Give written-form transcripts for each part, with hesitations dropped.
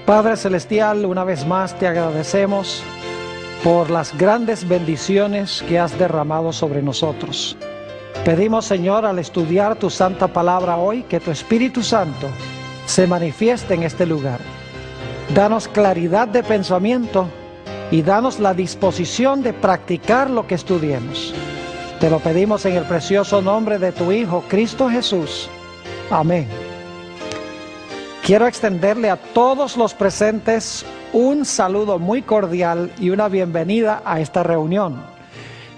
Padre Celestial, una vez más te agradecemos por las grandes bendiciones que has derramado sobre nosotros. Pedimos, Señor, al estudiar tu santa palabra hoy, que tu Espíritu Santo se manifieste en este lugar. Danos claridad de pensamiento y danos la disposición de practicar lo que estudiemos. Te lo pedimos en el precioso nombre de tu Hijo, Cristo Jesús. Amén. Quiero extenderle a todos los presentes un saludo muy cordial y una bienvenida a esta reunión.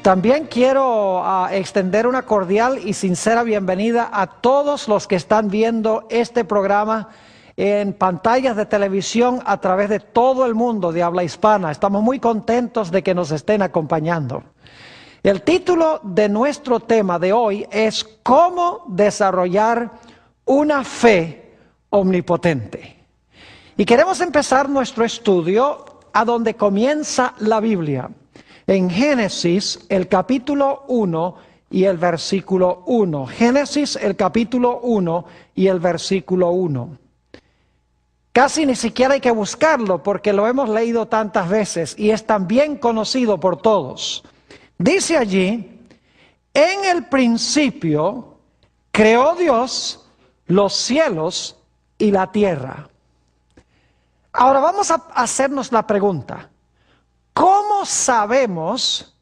También quiero extender una cordial y sincera bienvenida a todos los que están viendo este programa en pantallas de televisión a través de todo el mundo de habla hispana. Estamos muy contentos de que nos estén acompañando. El título de nuestro tema de hoy es ¿Cómo desarrollar una fe omnipotente? Y queremos empezar nuestro estudio a donde comienza la Biblia, en Génesis, el capítulo 1 y el versículo 1. Génesis, el capítulo 1 y el versículo 1. Casi ni siquiera hay que buscarlo porque lo hemos leído tantas veces y es tan bien conocido por todos. Dice allí, en el principio creó Dios los cielos y la tierra. Ahora vamos a hacernos la pregunta, ¿cómo sabemos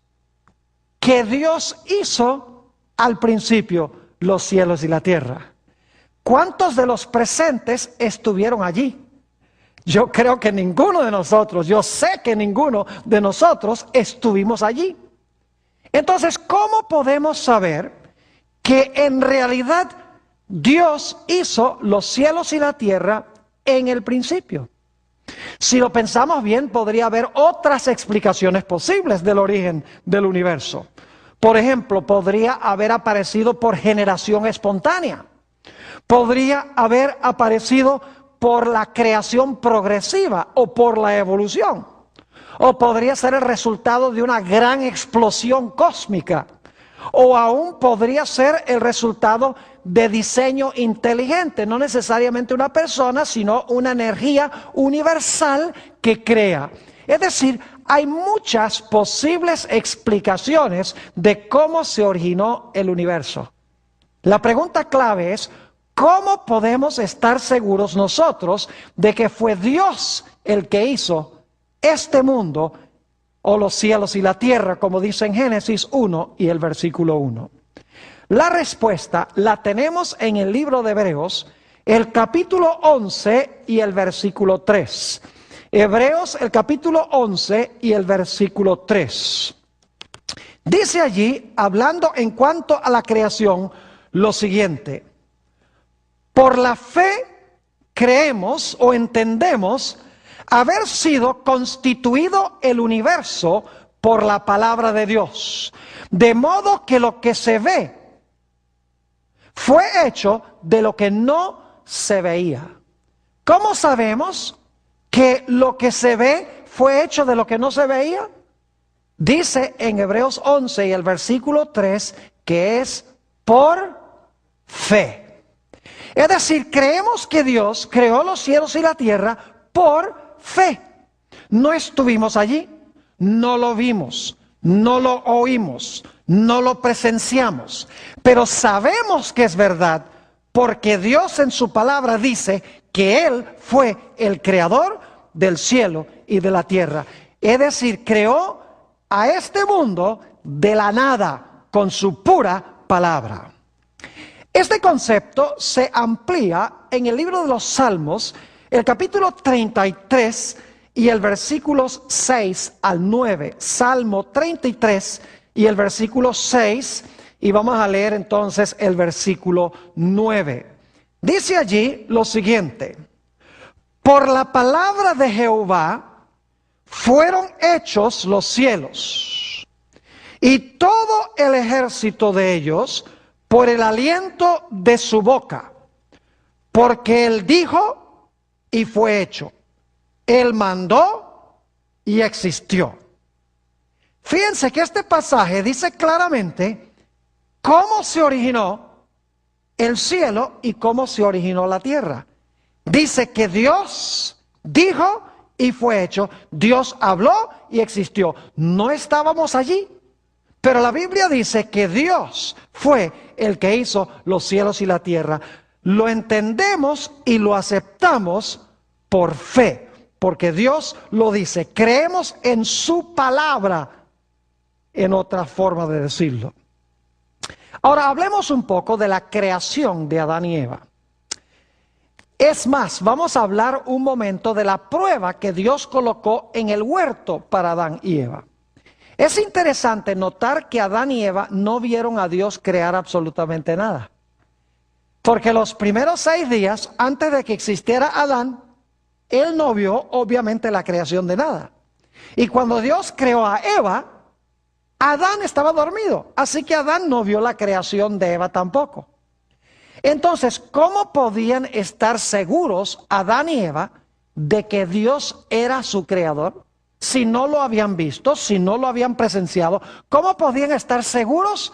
que Dios hizo al principio los cielos y la tierra? ¿Cuántos de los presentes estuvieron allí? Yo creo que ninguno de nosotros, yo sé que ninguno de nosotros estuvimos allí. Entonces, ¿cómo podemos saber que en realidad Dios hizo los cielos y la tierra en el principio? Si lo pensamos bien, podría haber otras explicaciones posibles del origen del universo. Por ejemplo, podría haber aparecido por generación espontánea. Podría haber aparecido por la creación progresiva o por la evolución. O podría ser el resultado de una gran explosión cósmica. O aún podría ser el resultado de diseño inteligente, no necesariamente una persona, sino una energía universal que crea. Es decir, hay muchas posibles explicaciones de cómo se originó el universo. La pregunta clave es, ¿cómo podemos estar seguros nosotros de que fue Dios el que hizo este mundo o los cielos y la tierra, como dice en Génesis 1 y el versículo 1? La respuesta la tenemos en el libro de Hebreos, el capítulo 11 y el versículo 3. Hebreos, el capítulo 11 y el versículo 3. Dice allí, hablando en cuanto a la creación, lo siguiente. Por la fe creemos o entendemos haber sido constituido el universo por la palabra de Dios, de modo que lo que se ve fue hecho de lo que no se veía. ¿Cómo sabemos que lo que se ve fue hecho de lo que no se veía? Dice en Hebreos 11 y el versículo 3 que es por fe. Es decir, creemos que Dios creó los cielos y la tierra por fe. No estuvimos allí, no lo vimos, no lo oímos, no lo presenciamos, pero sabemos que es verdad porque Dios en su palabra dice que Él fue el creador del cielo y de la tierra. Es decir, creó a este mundo de la nada con su pura palabra. Este concepto se amplía en el libro de los Salmos, el capítulo 33 y el versículos 6 al 9. Salmo 33 y el versículo 6, y vamos a leer entonces el versículo 9. Dice allí lo siguiente: por la palabra de Jehová fueron hechos los cielos, y todo el ejército de ellos por el aliento de su boca, porque Él dijo y fue hecho. Él mandó y existió. Fíjense que este pasaje dice claramente cómo se originó el cielo y cómo se originó la tierra. Dice que Dios dijo y fue hecho. Dios habló y existió. No estábamos allí, pero la Biblia dice que Dios fue el que hizo los cielos y la tierra. Lo entendemos y lo aceptamos por fe, porque Dios lo dice. Creemos en su palabra, en otra forma de decirlo. Ahora hablemos un poco de la creación de Adán y Eva. Es más, vamos a hablar un momento de la prueba que Dios colocó en el huerto para Adán y Eva. Es interesante notar que Adán y Eva no vieron a Dios crear absolutamente nada. Porque los primeros 6 días, antes de que existiera Adán, él no vio obviamente la creación de nada. Y cuando Dios creó a Eva, Adán estaba dormido. Así que Adán no vio la creación de Eva tampoco. Entonces, ¿cómo podían estar seguros Adán y Eva de que Dios era su creador? Si no lo habían visto, si no lo habían presenciado, ¿cómo podían estar seguros?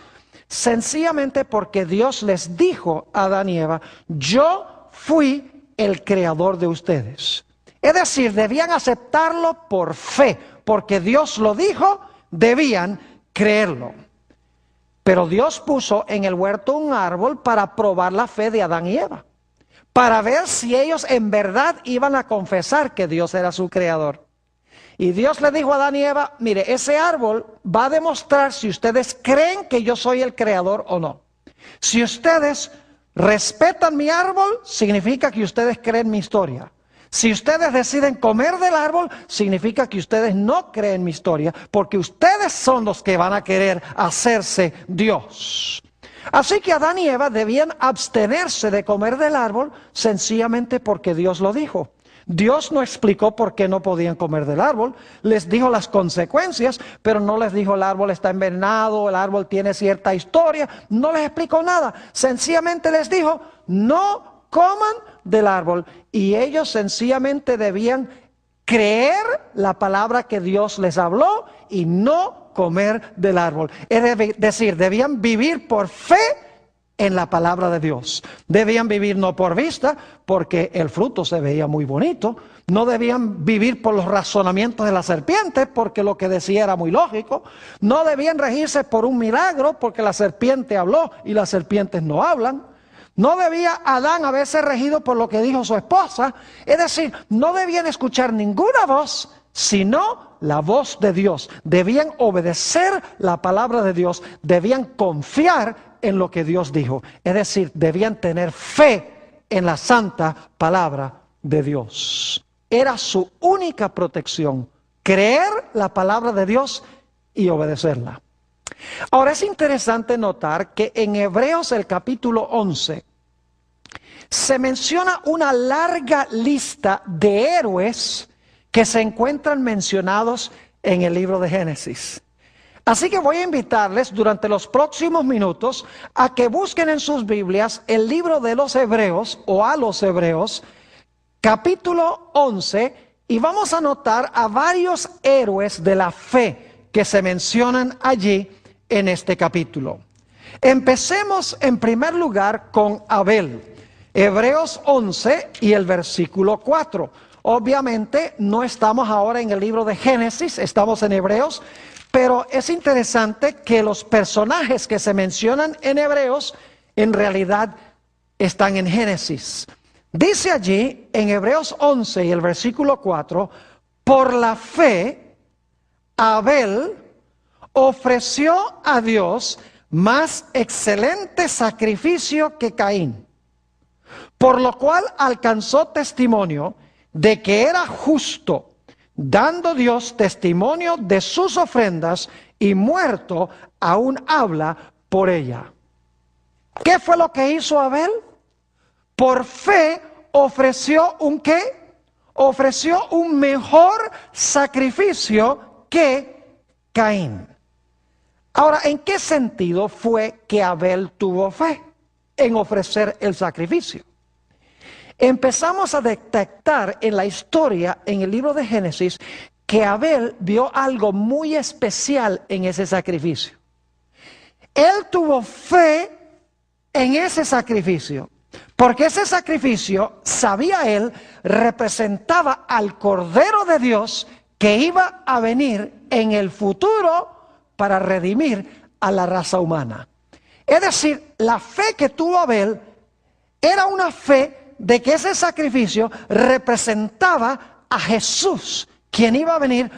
Sencillamente porque Dios les dijo a Adán y Eva, yo fui el creador de ustedes. Es decir, debían aceptarlo por fe, porque Dios lo dijo, debían creerlo. Pero Dios puso en el huerto un árbol para probar la fe de Adán y Eva, para ver si ellos en verdad iban a confesar que Dios era su creador. Y Dios le dijo a Adán y Eva, mire, ese árbol va a demostrar si ustedes creen que yo soy el creador o no. Si ustedes respetan mi árbol, significa que ustedes creen mi historia. Si ustedes deciden comer del árbol, significa que ustedes no creen mi historia, porque ustedes son los que van a querer hacerse Dios. Así que Adán y Eva debían abstenerse de comer del árbol sencillamente porque Dios lo dijo. Dios no explicó por qué no podían comer del árbol, les dijo las consecuencias, pero no les dijo el árbol está envenenado, el árbol tiene cierta historia, no les explicó nada. Sencillamente les dijo, no coman del árbol. Y ellos sencillamente debían creer la palabra que Dios les habló y no comer del árbol. Es decir, debían vivir por fe en la palabra de Dios. Debían vivir no por vista, porque el fruto se veía muy bonito. No debían vivir por los razonamientos de la serpiente, porque lo que decía era muy lógico. No debían regirse por un milagro, porque la serpiente habló y las serpientes no hablan. No debía Adán haberse regido por lo que dijo su esposa. Es decir, no debían escuchar ninguna voz, sino la voz de Dios. Debían obedecer la palabra de Dios. Debían confiar en lo que Dios dijo. Es decir, debían tener fe en la santa palabra de Dios. Era su única protección, creer la palabra de Dios y obedecerla. Ahora es interesante notar que en Hebreos el capítulo 11 se menciona una larga lista de héroes que se encuentran mencionados en el libro de Génesis. Así que voy a invitarles durante los próximos minutos a que busquen en sus Biblias el libro de los Hebreos o a los Hebreos, capítulo 11, y vamos a notar a varios héroes de la fe que se mencionan allí en este capítulo. Empecemos en primer lugar con Abel, Hebreos 11 y el versículo 4. Obviamente no estamos ahora en el libro de Génesis, estamos en Hebreos. Pero es interesante que los personajes que se mencionan en Hebreos en realidad están en Génesis. Dice allí en Hebreos 11 y el versículo 4, por la fe Abel ofreció a Dios más excelente sacrificio que Caín, por lo cual alcanzó testimonio de que era justo, dando Dios testimonio de sus ofrendas, y muerto aún habla por ella. ¿Qué fue lo que hizo Abel? Por fe ofreció ¿un qué? Ofreció un mejor sacrificio que Caín. Ahora, ¿en qué sentido fue que Abel tuvo fe en ofrecer el sacrificio? Empezamos a detectar en la historia, en el libro de Génesis, que Abel vio algo muy especial en ese sacrificio. Él tuvo fe en ese sacrificio. Porque ese sacrificio, sabía él, representaba al Cordero de Dios que iba a venir en el futuro para redimir a la raza humana. Es decir, la fe que tuvo Abel era una fe de que ese sacrificio representaba a Jesús, quien iba a venir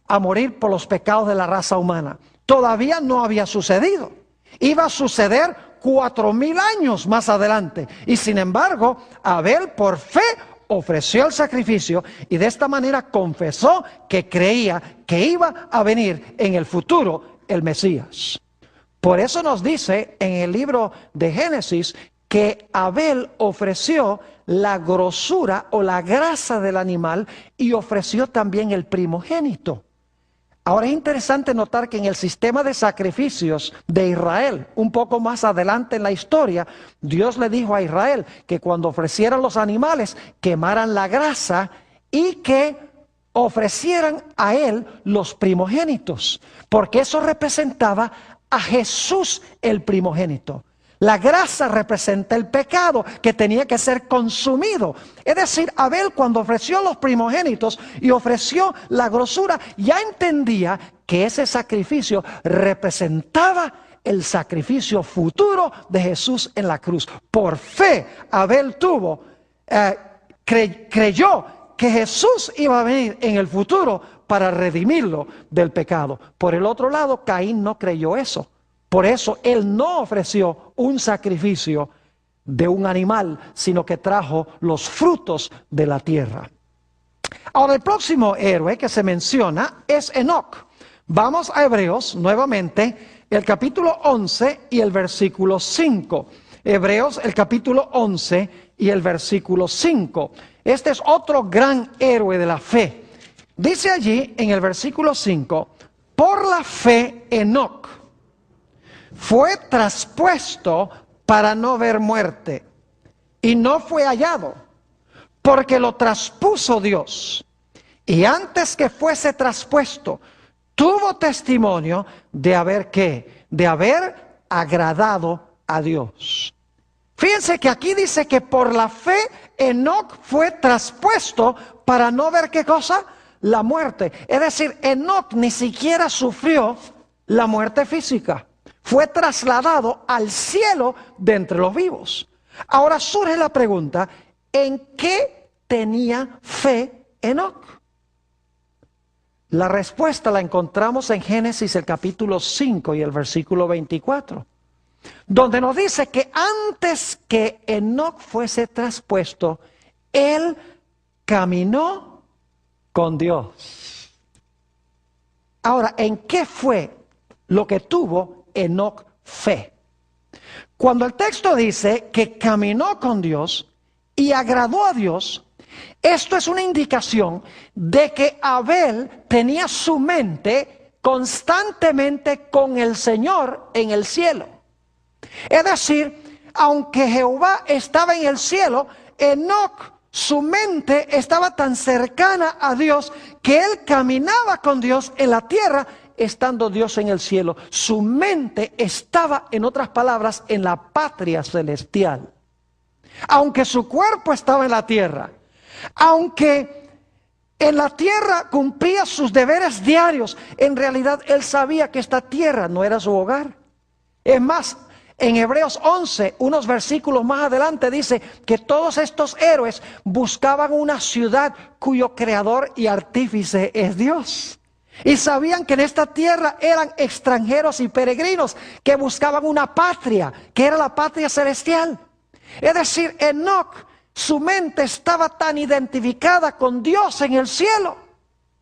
a morir por los pecados de la raza humana. Todavía no había sucedido. Iba a suceder 4000 años más adelante. Y sin embargo, Abel por fe ofreció el sacrificio y de esta manera confesó que creía que iba a venir en el futuro el Mesías. Por eso nos dice en el libro de Génesis que Abel ofreció la grosura o la grasa del animal y ofreció también el primogénito. Ahora es interesante notar que en el sistema de sacrificios de Israel, un poco más adelante en la historia, Dios le dijo a Israel que cuando ofrecieran los animales, quemaran la grasa y que ofrecieran a él los primogénitos, porque eso representaba a Jesús el primogénito. La grasa representa el pecado que tenía que ser consumido. Es decir, Abel cuando ofreció los primogénitos y ofreció la grosura, ya entendía que ese sacrificio representaba el sacrificio futuro de Jesús en la cruz. Por fe, Abel creyó que Jesús iba a venir en el futuro para redimirlo del pecado. Por el otro lado, Caín no creyó eso. Por eso él no ofreció un sacrificio de un animal, sino que trajo los frutos de la tierra. Ahora el próximo héroe que se menciona es Enoc. Vamos a Hebreos nuevamente, el capítulo 11 y el versículo 5. Hebreos el capítulo 11 y el versículo 5. Este es otro gran héroe de la fe. Dice allí en el versículo 5, por la fe Enoc fue traspuesto para no ver muerte, y no fue hallado, porque lo traspuso Dios. Y antes que fuese traspuesto, tuvo testimonio de haber ¿qué? De haber agradado a Dios. Fíjense que aquí dice que por la fe Enoc fue traspuesto para no ver ¿qué cosa? La muerte. Es decir, Enoc ni siquiera sufrió la muerte física. Fue trasladado al cielo de entre los vivos. Ahora surge la pregunta, ¿en qué tenía fe Enoc? La respuesta la encontramos en Génesis el capítulo 5 y el versículo 24, donde nos dice que antes que Enoc fuese traspuesto, él caminó con Dios. Ahora, ¿en qué fue lo que tuvo Enoc fe? Cuando el texto dice que caminó con Dios y agradó a Dios, esto es una indicación de que Abel tenía su mente constantemente con el Señor en el cielo. Es decir, aunque Jehová estaba en el cielo, Enoc, su mente estaba tan cercana a Dios que él caminaba con Dios en la tierra, estando Dios en el cielo. Su mente estaba, en otras palabras, en la patria celestial. Aunque su cuerpo estaba en la tierra, aunque en la tierra cumplía sus deberes diarios, en realidad él sabía que esta tierra no era su hogar. Es más, en Hebreos 11, unos versículos más adelante, dice que todos estos héroes buscaban una ciudad cuyo creador y artífice es Dios. Y sabían que en esta tierra eran extranjeros y peregrinos que buscaban una patria, que era la patria celestial. Es decir, Enoc, su mente estaba tan identificada con Dios en el cielo,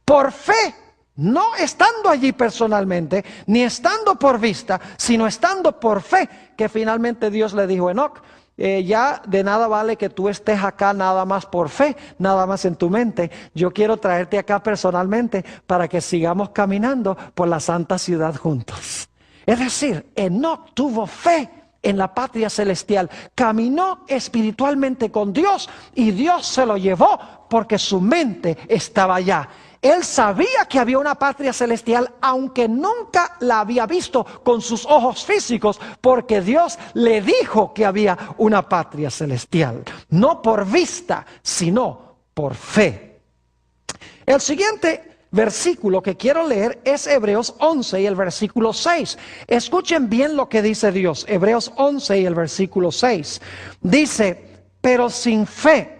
por fe, no estando allí personalmente, ni estando por vista, sino estando por fe, que finalmente Dios le dijo: Enoc, ya de nada vale que tú estés acá nada más por fe, nada más en tu mente. Yo quiero traerte acá personalmente para que sigamos caminando por la santa ciudad juntos. Es decir, Enoc tuvo fe en la patria celestial, caminó espiritualmente con Dios y Dios se lo llevó porque su mente estaba allá. Él sabía que había una patria celestial, aunque nunca la había visto con sus ojos físicos, porque Dios le dijo que había una patria celestial. No por vista, sino por fe. El siguiente versículo que quiero leer es Hebreos 11 y el versículo 6. Escuchen bien lo que dice Dios. Hebreos 11 y el versículo 6. Dice, pero sin fe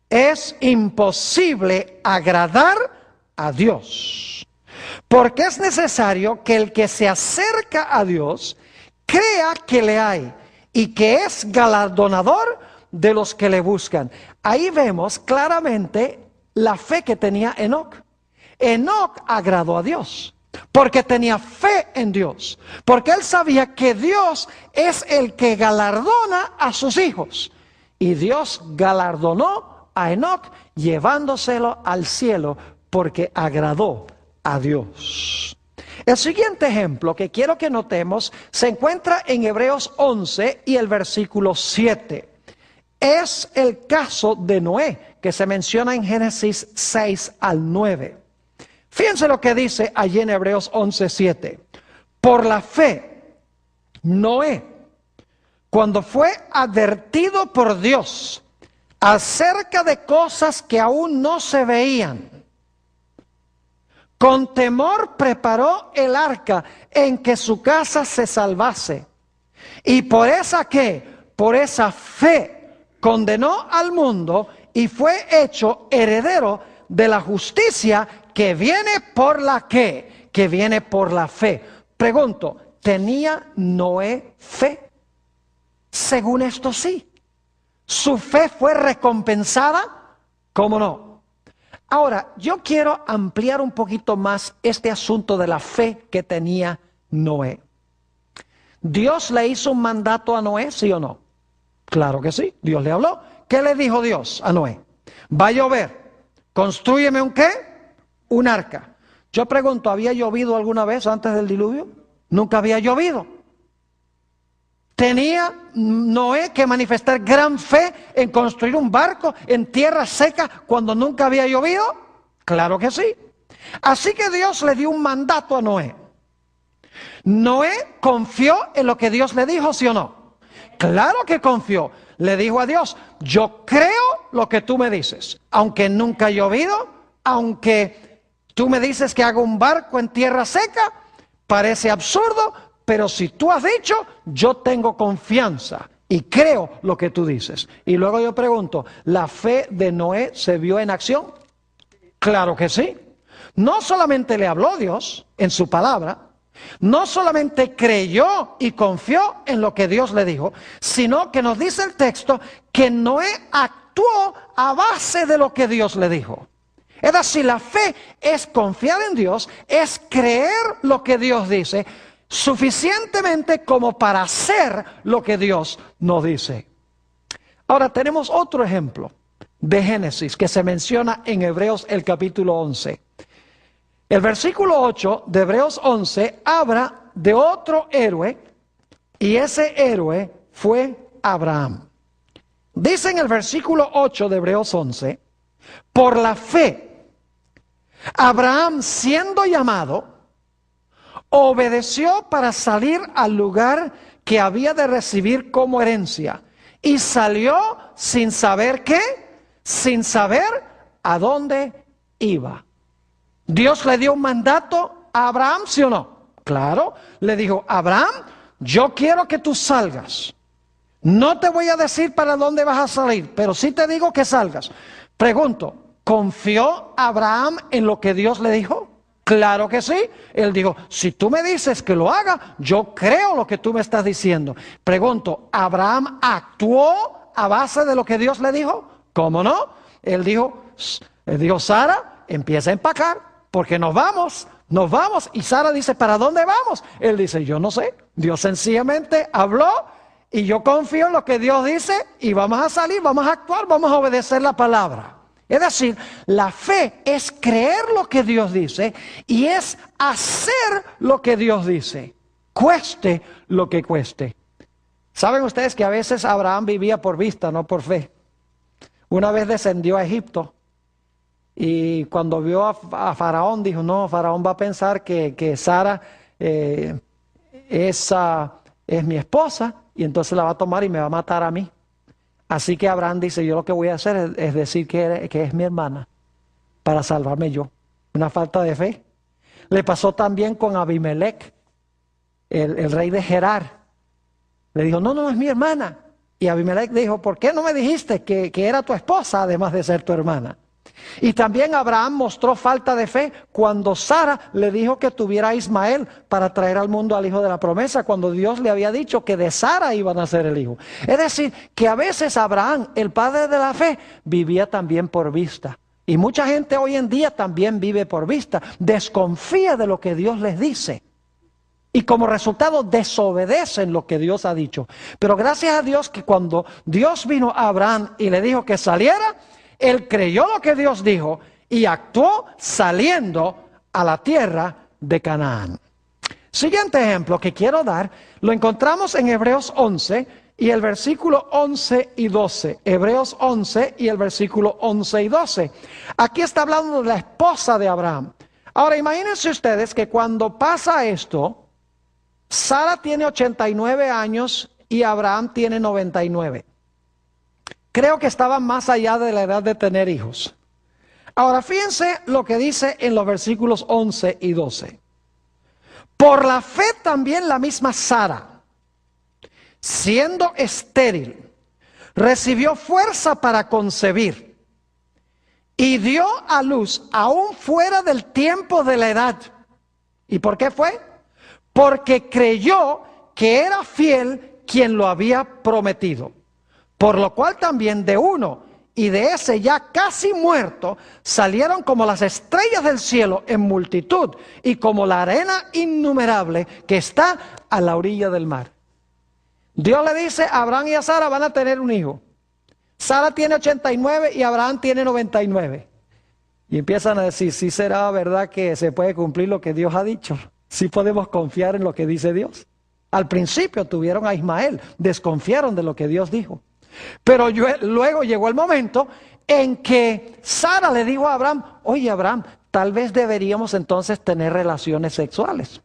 es imposible agradar a Dios, porque es necesario que el que se acerca a Dios crea que le hay y que es galardonador de los que le buscan. Ahí vemos claramente la fe que tenía Enoc. Enoc agradó a Dios porque tenía fe en Dios, porque él sabía que Dios es el que galardona a sus hijos, y Dios galardonó a Enoc llevándoselo al cielo porque agradó a Dios. El siguiente ejemplo que quiero que notemos se encuentra en Hebreos 11 y el versículo 7. Es el caso de Noé, que se menciona en Génesis 6 al 9. Fíjense lo que dice allí en Hebreos 11, 7. Por la fe, Noé, cuando fue advertido por Dios acerca de cosas que aún no se veían, con temor preparó el arca en que su casa se salvase. Y por esa fe condenó al mundo y fue hecho heredero de la justicia que viene por la que viene por la fe. Pregunto, ¿tenía Noé fe? Según esto sí. ¿Su fe fue recompensada? ¿Cómo no? Ahora, yo quiero ampliar un poquito más este asunto de la fe que tenía Noé. ¿Dios le hizo un mandato a Noé, sí o no? Claro que sí, Dios le habló. ¿Qué le dijo Dios a Noé? Va a llover, constrúyeme un ¿qué? Un arca. Yo pregunto, ¿había llovido alguna vez antes del diluvio? Nunca había llovido. ¿Tenía Noé que manifestar gran fe en construir un barco en tierra seca cuando nunca había llovido? Claro que sí. Así que Dios le dio un mandato a Noé. Noé confió en lo que Dios le dijo, ¿sí o no? Claro que confió. Le dijo a Dios, yo creo lo que tú me dices. Aunque nunca ha llovido, aunque tú me dices que haga un barco en tierra seca, parece absurdo, pero si tú has dicho, yo tengo confianza y creo lo que tú dices. Y luego yo pregunto, ¿la fe de Noé se vio en acción? Claro que sí. No solamente le habló Dios en su palabra, no solamente creyó y confió en lo que Dios le dijo, sino que nos dice el texto que Noé actuó a base de lo que Dios le dijo. Es decir, la fe es confiar en Dios, es creer lo que Dios dice, suficientemente como para hacer lo que Dios nos dice. Ahora tenemos otro ejemplo de Génesis que se menciona en Hebreos el capítulo 11. El versículo 8 de Hebreos 11 habla de otro héroe y ese héroe fue Abraham. Dice en el versículo 8 de Hebreos 11, por la fe, Abraham siendo llamado, obedeció para salir al lugar que había de recibir como herencia. Y salió sin saber qué, sin saber a dónde iba. Dios le dio un mandato a Abraham, ¿sí o no? Claro, le dijo, Abraham, yo quiero que tú salgas. No te voy a decir para dónde vas a salir, pero sí te digo que salgas. Pregunto, ¿confió Abraham en lo que Dios le dijo? Claro que sí. Él dijo, si tú me dices que lo haga, yo creo lo que tú me estás diciendo. Pregunto, ¿Abraham actuó a base de lo que Dios le dijo? ¿Cómo no? Él dijo, Sara, empieza a empacar, porque nos vamos. Y Sara dice, ¿para dónde vamos? Él dice, yo no sé. Dios sencillamente habló y yo confío en lo que Dios dice y vamos a salir, vamos a actuar, vamos a obedecer la palabra. Es decir, la fe es creer lo que Dios dice y es hacer lo que Dios dice, cueste lo que cueste. ¿Saben ustedes que a veces Abraham vivía por vista, no por fe? Una vez descendió a Egipto Y cuando vio a Faraón, dijo, no, Faraón va a pensar que Sara es mi esposa, y entonces la va a tomar y me va a matar a mí. Así que Abraham dice, yo lo que voy a hacer es decir que es mi hermana, para salvarme yo. Una falta de fe. Le pasó también con Abimelech, el rey de Gerar. Le dijo, no, no, es mi hermana. Y Abimelech dijo, ¿por qué no me dijiste que era tu esposa, además de ser tu hermana? Y también Abraham mostró falta de fe cuando Sara le dijo que tuviera a Ismael para traer al mundo al hijo de la promesa, cuando Dios le había dicho que de Sara iba a nacer el hijo. Es decir, que a veces Abraham, el padre de la fe, vivía también por vista. Y mucha gente hoy en día también vive por vista, desconfía de lo que Dios les dice. Y como resultado desobedecen lo que Dios ha dicho. Pero gracias a Dios que cuando Dios vino a Abraham y le dijo que saliera, él creyó lo que Dios dijo y actuó saliendo a la tierra de Canaán. Siguiente ejemplo que quiero dar, lo encontramos en Hebreos 11 y el versículo 11 y 12. Hebreos 11 y el versículo 11 y 12. Aquí está hablando de la esposa de Abraham. Ahora imagínense ustedes que cuando pasa esto, Sara tiene 89 años y Abraham tiene 99. Creo que estaban más allá de la edad de tener hijos. Ahora fíjense lo que dice en los versículos 11 y 12. Por la fe también la misma Sara, siendo estéril, recibió fuerza para concebir y dio a luz aún fuera del tiempo de la edad. ¿Y por qué fue? Porque creyó que era fiel quien lo había prometido. Por lo cual también de uno y de ese ya casi muerto salieron como las estrellas del cielo en multitud y como la arena innumerable que está a la orilla del mar. Dios le dice a Abraham y a Sara van a tener un hijo. Sara tiene 89 y Abraham tiene 99. Y empiezan a decir, ¿sí será verdad que se puede cumplir lo que Dios ha dicho? ¿Sí podemos confiar en lo que dice Dios? Al principio tuvieron a Ismael, desconfiaron de lo que Dios dijo. Pero luego llegó el momento en que Sara le dijo a Abraham, oye Abraham, tal vez deberíamos entonces tener relaciones sexuales.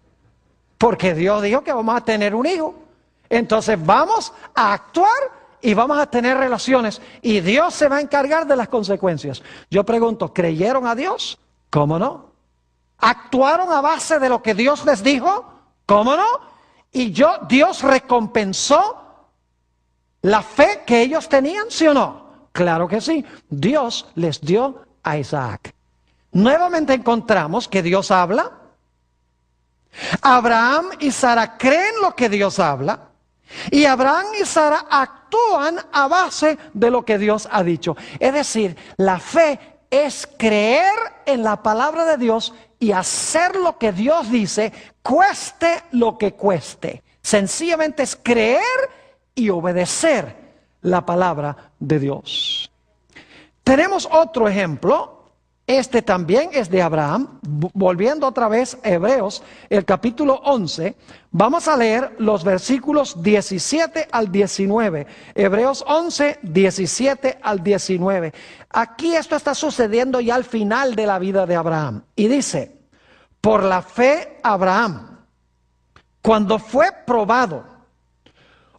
Porque Dios dijo que vamos a tener un hijo. Entonces vamos a actuar y vamos a tener relaciones. Y Dios se va a encargar de las consecuencias. Yo pregunto, ¿creyeron a Dios? ¿Cómo no? ¿Actuaron a base de lo que Dios les dijo? ¿Cómo no? Y Dios recompensó la fe que ellos tenían, ¿sí o no? Claro que sí. Dios les dio a Isaac. Nuevamente encontramos que Dios habla. Abraham y Sara creen lo que Dios habla. Y Abraham y Sara actúan a base de lo que Dios ha dicho. Es decir, la fe es creer en la palabra de Dios y hacer lo que Dios dice, cueste lo que cueste. Sencillamente es creer y obedecer la palabra de Dios. Tenemos otro ejemplo. Este también es de Abraham. Volviendo otra vez a Hebreos, el capítulo 11. Vamos a leer los versículos 17 al 19. Hebreos 11, 17 al 19. Aquí esto está sucediendo ya al final de la vida de Abraham. Y dice, por la fe Abraham, cuando fue probado,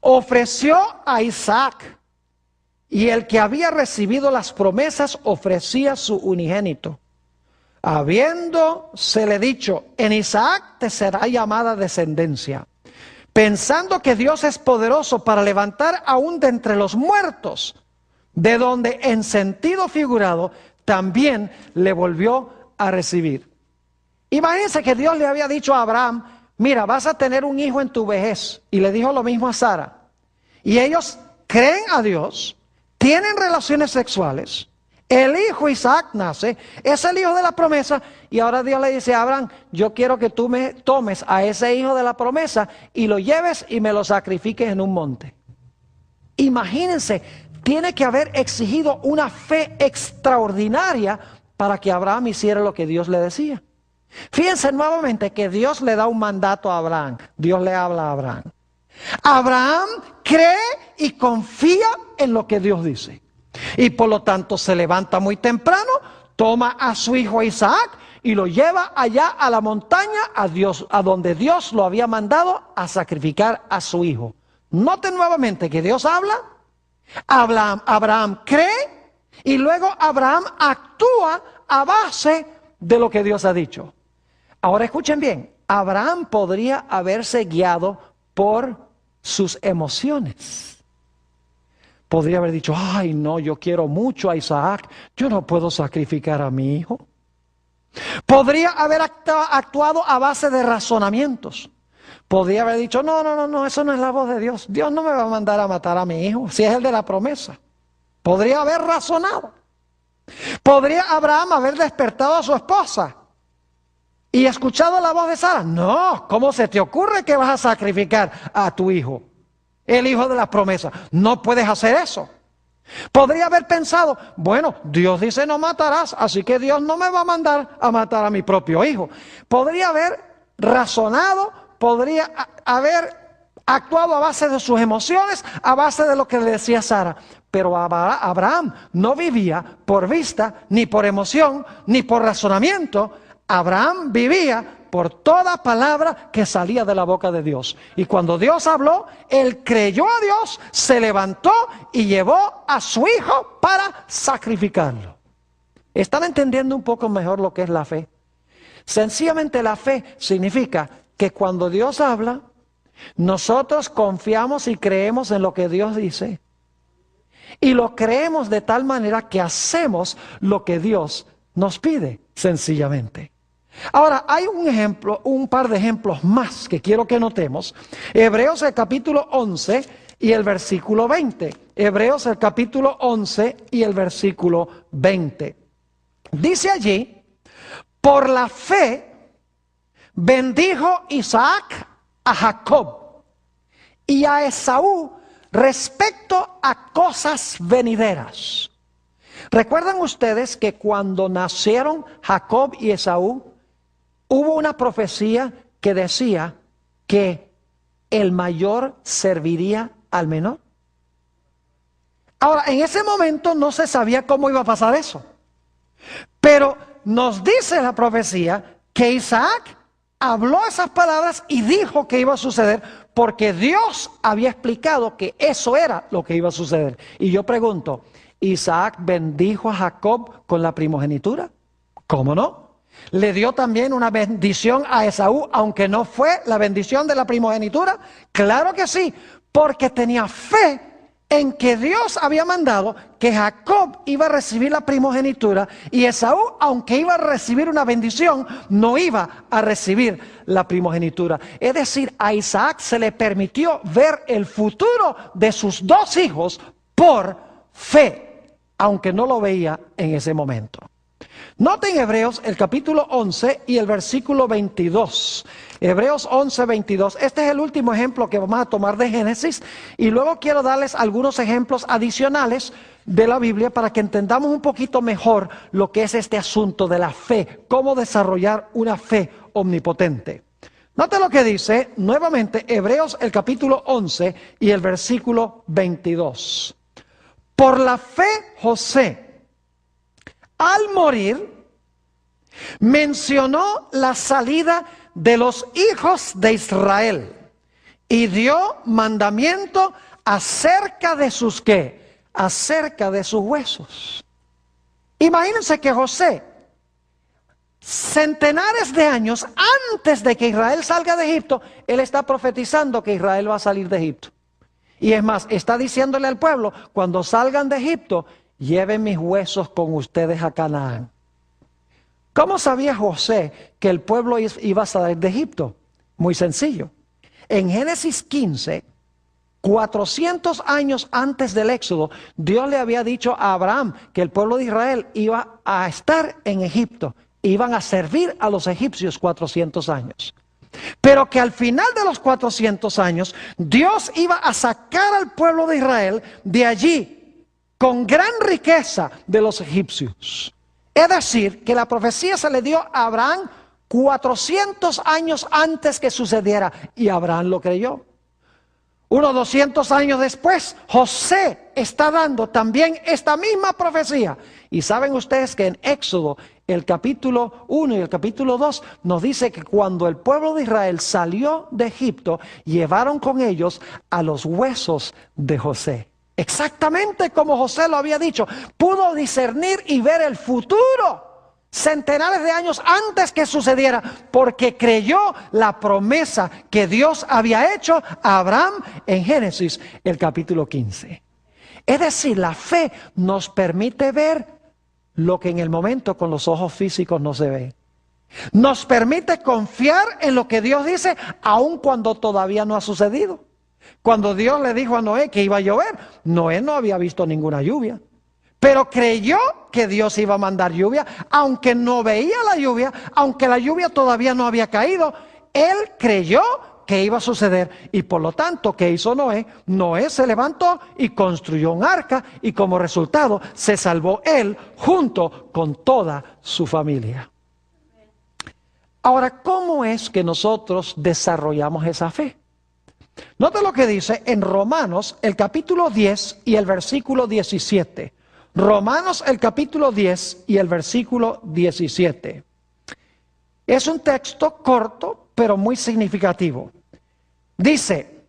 ofreció a Isaac. Y el que había recibido las promesas ofrecía su unigénito, habiéndosele dicho, en Isaac te será llamada descendencia, pensando que Dios es poderoso para levantar aún de entre los muertos, de donde en sentido figurado también le volvió a recibir. Imagínense que Dios le había dicho a Abraham, mira, vas a tener un hijo en tu vejez, y le dijo lo mismo a Sara, y ellos creen a Dios, tienen relaciones sexuales, el hijo Isaac nace, es el hijo de la promesa, y ahora Dios le dice a Abraham, yo quiero que tú me tomes a ese hijo de la promesa y lo lleves y me lo sacrifiques en un monte. Imagínense, tiene que haber exigido una fe extraordinaria para que Abraham hiciera lo que Dios le decía. Fíjense nuevamente que Dios le da un mandato a Abraham, Dios le habla a Abraham. Abraham cree y confía en lo que Dios dice. Y por lo tanto se levanta muy temprano, toma a su hijo Isaac y lo lleva allá a la montaña, a donde Dios lo había mandado a sacrificar a su hijo. Noten nuevamente que Dios habla, Abraham cree y luego Abraham actúa a base de lo que Dios ha dicho. Ahora escuchen bien, Abraham podría haberse guiado por sus emociones. Podría haber dicho, ay no, yo quiero mucho a Isaac, yo no puedo sacrificar a mi hijo. Podría haber actuado a base de razonamientos. Podría haber dicho, no, eso no es la voz de Dios. Dios no me va a mandar a matar a mi hijo, si es el de la promesa. Podría haber razonado. Podría Abraham haber despertado a su esposa y escuchado la voz de Sara. No, ¿cómo se te ocurre que vas a sacrificar a tu hijo? El hijo de la promesa. No puedes hacer eso. Podría haber pensado, bueno, Dios dice no matarás, así que Dios no me va a mandar a matar a mi propio hijo. Podría haber razonado, podría haber actuado a base de sus emociones, a base de lo que le decía Sara. Pero Abraham no vivía por vista, ni por emoción, ni por razonamiento. Abraham vivía por toda palabra que salía de la boca de Dios. Y cuando Dios habló, él creyó a Dios, se levantó y llevó a su hijo para sacrificarlo. ¿Están entendiendo un poco mejor lo que es la fe? Sencillamente la fe significa que cuando Dios habla, nosotros confiamos y creemos en lo que Dios dice. Y lo creemos de tal manera que hacemos lo que Dios nos pide, sencillamente. Ahora, hay un par de ejemplos más que quiero que notemos. Hebreos el capítulo 11 y el versículo 20. Hebreos el capítulo 11 y el versículo 20. Dice allí, por la fe bendijo Isaac a Jacob y a Esaú respecto a cosas venideras. ¿Recuerdan ustedes que cuando nacieron Jacob y Esaú, hubo una profecía que decía que el mayor serviría al menor? Ahora, en ese momento no se sabía cómo iba a pasar eso. Pero nos dice la profecía que Isaac habló esas palabras y dijo que iba a suceder porque Dios había explicado que eso era lo que iba a suceder. Y yo pregunto, ¿Isaac bendijo a Jacob con la primogenitura? ¿Cómo no? Le dio también una bendición a Esaú, aunque no fue la bendición de la primogenitura. Claro que sí, porque tenía fe en que Dios había mandado que Jacob iba a recibir la primogenitura y Esaú, aunque iba a recibir una bendición, no iba a recibir la primogenitura. Es decir, a Isaac se le permitió ver el futuro de sus dos hijos por fe, aunque no lo veía en ese momento. Noten Hebreos el capítulo 11 y el versículo 22. Hebreos 11, 22. Este es el último ejemplo que vamos a tomar de Génesis. Y luego quiero darles algunos ejemplos adicionales de la Biblia para que entendamos un poquito mejor lo que es este asunto de la fe. Cómo desarrollar una fe omnipotente. Noten lo que dice nuevamente Hebreos el capítulo 11 y el versículo 22. Por la fe José, al morir, mencionó la salida de los hijos de Israel y dio mandamiento acerca de sus ¿qué? Acerca de sus huesos. Imagínense que José, centenares de años antes de que Israel salga de Egipto, él está profetizando que Israel va a salir de Egipto. Y es más, está diciéndole al pueblo, cuando salgan de Egipto, lleven mis huesos con ustedes a Canaán. ¿Cómo sabía José que el pueblo iba a salir de Egipto? Muy sencillo. En Génesis 15, 400 años antes del Éxodo, Dios le había dicho a Abraham que el pueblo de Israel iba a estar en Egipto. Iban a servir a los egipcios 400 años. Pero que al final de los 400 años, Dios iba a sacar al pueblo de Israel de allí con gran riqueza de los egipcios. Es decir, que la profecía se le dio a Abraham 400 años antes que sucediera, y Abraham lo creyó. Unos 200 años después, José está dando también esta misma profecía. Y saben ustedes que en Éxodo, el capítulo 1 y el capítulo 2, nos dice que cuando el pueblo de Israel salió de Egipto, llevaron con ellos a los huesos de José. Exactamente como José lo había dicho. Pudo discernir y ver el futuro centenares de años antes que sucediera, porque creyó la promesa que Dios había hecho a Abraham en Génesis, el capítulo 15. Es decir, la fe nos permite ver lo que en el momento con los ojos físicos no se ve. Nos permite confiar en lo que Dios dice, aun cuando todavía no ha sucedido. Cuando Dios le dijo a Noé que iba a llover, Noé no había visto ninguna lluvia. Pero creyó que Dios iba a mandar lluvia, aunque no veía la lluvia, aunque la lluvia todavía no había caído. Él creyó que iba a suceder y por lo tanto, ¿qué hizo Noé? Noé se levantó y construyó un arca y como resultado se salvó él junto con toda su familia. Ahora, ¿cómo es que nosotros desarrollamos esa fe? Nota lo que dice en Romanos, el capítulo 10 y el versículo 17. Romanos, el capítulo 10 y el versículo 17. Es un texto corto, pero muy significativo. Dice,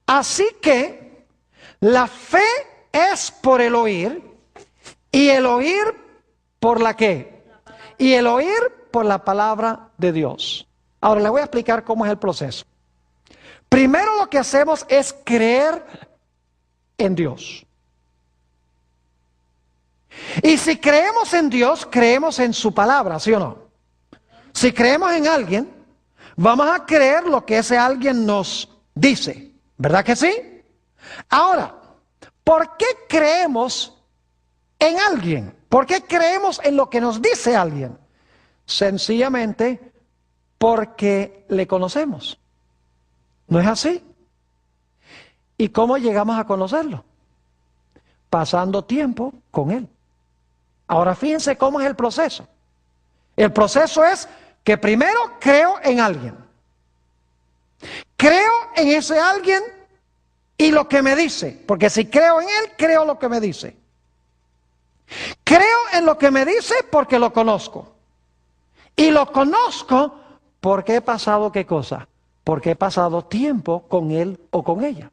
así que la fe es por el oír, y el oír por la ¿qué? Y el oír por la palabra de Dios. Ahora le voy a explicar cómo es el proceso. Primero lo que hacemos es creer en Dios. Y si creemos en Dios, creemos en su palabra, ¿sí o no? Si creemos en alguien, vamos a creer lo que ese alguien nos dice, ¿verdad que sí? Ahora, ¿por qué creemos en alguien? ¿Por qué creemos en lo que nos dice alguien? Sencillamente porque le conocemos. ¿No es así? ¿Y cómo llegamos a conocerlo? Pasando tiempo con él. Ahora fíjense cómo es el proceso. El proceso es que primero creo en alguien. Creo en ese alguien y lo que me dice. Porque si creo en él, creo lo que me dice. Creo en lo que me dice porque lo conozco. Y lo conozco porque he pasado ¿qué cosa? Porque he pasado tiempo con él o con ella.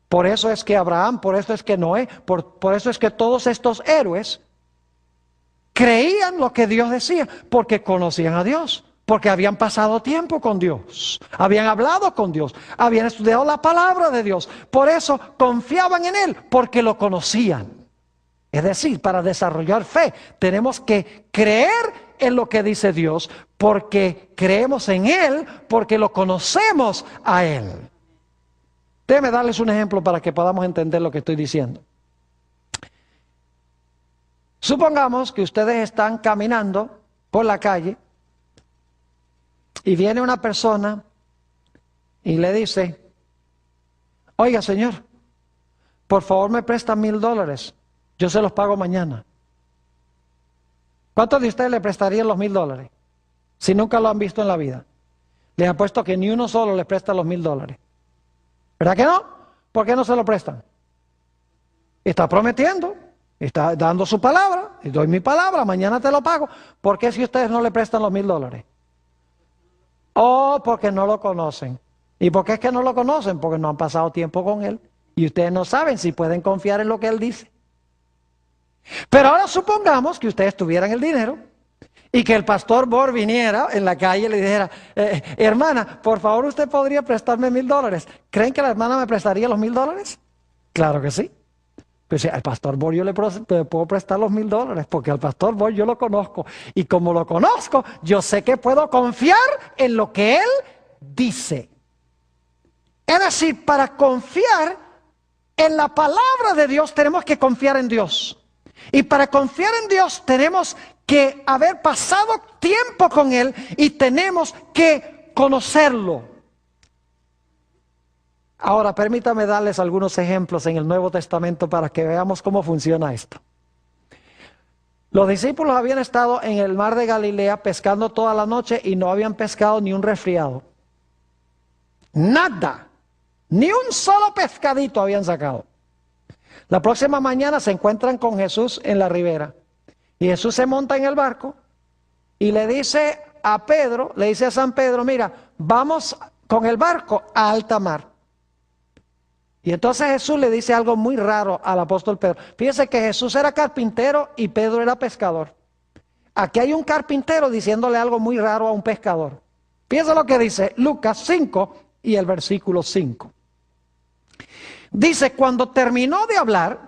Por eso es que Abraham, por eso es que Noé, por eso es que todos estos héroes creían lo que Dios decía, porque conocían a Dios, porque habían pasado tiempo con Dios, habían hablado con Dios, habían estudiado la palabra de Dios, por eso confiaban en Él, porque lo conocían. Es decir, para desarrollar fe tenemos que creer en lo que dice Dios, porque creemos en Él, porque lo conocemos a Él. Déjenme darles un ejemplo para que podamos entender lo que estoy diciendo. Supongamos que ustedes están caminando por la calle y viene una persona y le dice, oiga señor, por favor me prestan $1,000, yo se los pago mañana. ¿Cuántos de ustedes le prestarían los $1,000 si nunca lo han visto en la vida? Les apuesto que ni uno solo le presta los $1,000. ¿Verdad que no? ¿Por qué no se lo prestan? Está prometiendo, está dando su palabra, y doy mi palabra, mañana te lo pago. ¿Por qué si ustedes no le prestan los $1,000? Oh, porque no lo conocen. ¿Y por qué es que no lo conocen? Porque no han pasado tiempo con él. Y ustedes no saben si pueden confiar en lo que él dice. Pero ahora supongamos que ustedes tuvieran el dinero y que el pastor Bor viniera en la calle y le dijera, hermana, por favor usted podría prestarme $1,000. ¿Creen que la hermana me prestaría los $1,000? Claro que sí. Pues al pastor Bor yo le puedo prestar los $1,000 porque al pastor Bor yo lo conozco. Y como lo conozco, yo sé que puedo confiar en lo que él dice. Es decir, para confiar en la palabra de Dios tenemos que confiar en Dios. Y para confiar en Dios tenemos que haber pasado tiempo con Él y tenemos que conocerlo. Ahora, permítame darles algunos ejemplos en el Nuevo Testamento para que veamos cómo funciona esto. Los discípulos habían estado en el mar de Galilea pescando toda la noche y no habían pescado ni un resfriado. Nada. Ni un solo pescadito habían sacado. La próxima mañana se encuentran con Jesús en la ribera. Y Jesús se monta en el barco y le dice a Pedro, le dice a San Pedro, mira, vamos con el barco a alta mar. Y entonces Jesús le dice algo muy raro al apóstol Pedro. Fíjese que Jesús era carpintero y Pedro era pescador. Aquí hay un carpintero diciéndole algo muy raro a un pescador. Fíjese lo que dice Lucas 5 y el versículo 5. Dice, cuando terminó de hablar,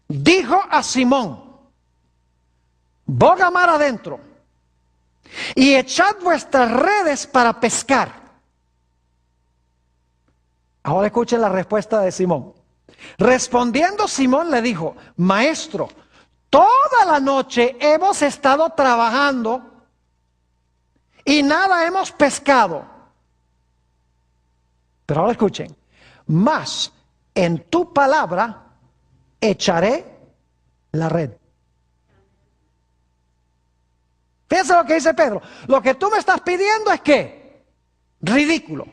dijo a Simón, boga mar adentro y echad vuestras redes para pescar. Ahora escuchen la respuesta de Simón. Respondiendo Simón le dijo, maestro, toda la noche hemos estado trabajando y nada hemos pescado. Pero ahora escuchen, mas en tu palabra echaré la red. Fíjense lo que dice Pedro. Lo que tú me estás pidiendo es que ridículo.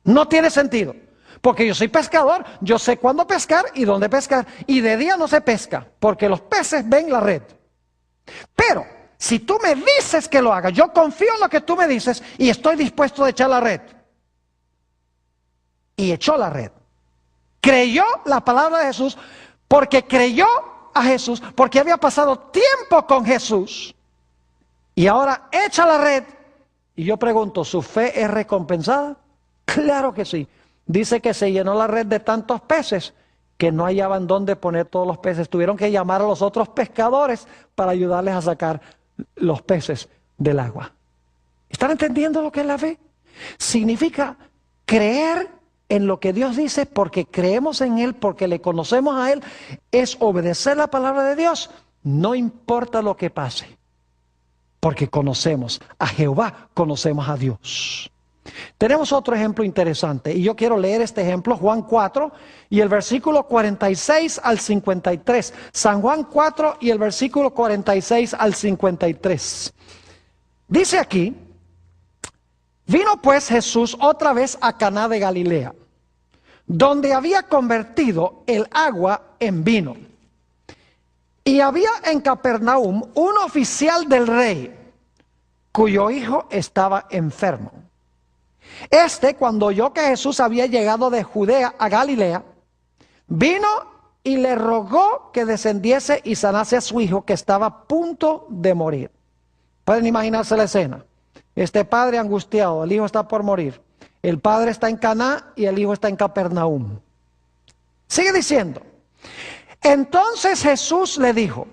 No tiene sentido. Porque yo soy pescador, yo sé cuándo pescar y dónde pescar. Y de día no se pesca, porque los peces ven la red. Pero si tú me dices que lo haga, yo confío en lo que tú me dices y estoy dispuesto a echar la red. Y echó la red. Creyó la palabra de Jesús, porque creyó a Jesús, porque había pasado tiempo con Jesús. Y ahora echa la red. Y yo pregunto, ¿su fe es recompensada? Claro que sí. Dice que se llenó la red de tantos peces que no hallaban dónde poner todos los peces. Tuvieron que llamar a los otros pescadores para ayudarles a sacar los peces del agua. ¿Están entendiendo lo que es la fe? Significa creer en lo que Dios dice porque creemos en Él, porque le conocemos a Él. Es obedecer la palabra de Dios, no importa lo que pase. Porque conocemos a Jehová, conocemos a Dios. Tenemos otro ejemplo interesante y yo quiero leer este ejemplo, Juan 4 y el versículo 46 al 53. San Juan 4 y el versículo 46 al 53. Dice aquí, vino pues Jesús otra vez a Caná de Galilea, donde había convertido el agua en vino. Y había en Capernaum un oficial del rey, cuyo hijo estaba enfermo. Cuando oyó que Jesús había llegado de Judea a Galilea, vino y le rogó que descendiese y sanase a su hijo, que estaba a punto de morir. Pueden imaginarse la escena. Este padre angustiado, el hijo está por morir. El padre está en Caná y el hijo está en Capernaum. Sigue diciendo. Entonces Jesús le dijo,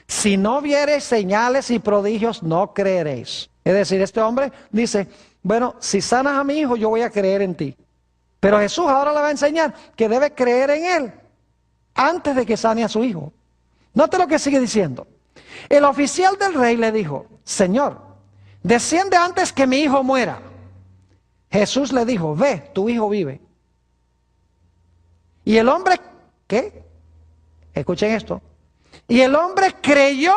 si no viereis señales y prodigios, no creeréis. Es decir, este hombre dice, bueno, si sanas a mi hijo, yo voy a creer en ti. Pero Jesús ahora le va a enseñar que debe creer en él antes de que sane a su hijo. Note lo que sigue diciendo. El oficial del rey le dijo, Señor, desciende antes que mi hijo muera. Jesús le dijo, ve, tu hijo vive. Y el hombre, ¿qué? Escuchen esto. Y el hombre creyó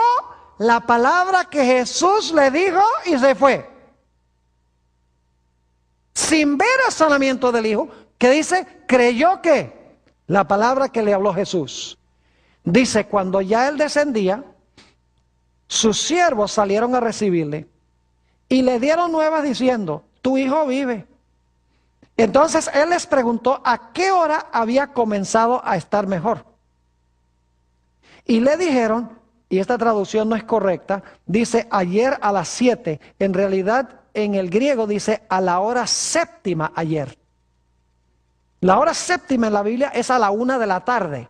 la palabra que Jesús le dijo y se fue. Sin ver el sanamiento del hijo, que dice, creyó que la palabra que le habló Jesús. Dice, cuando ya él descendía, sus siervos salieron a recibirle y le dieron nuevas diciendo, tu hijo vive. Entonces él les preguntó a qué hora había comenzado a estar mejor. Y le dijeron, y esta traducción no es correcta, dice ayer a las 7. En realidad en el griego dice a la hora séptima ayer. La hora séptima en la Biblia es a la 1 de la tarde.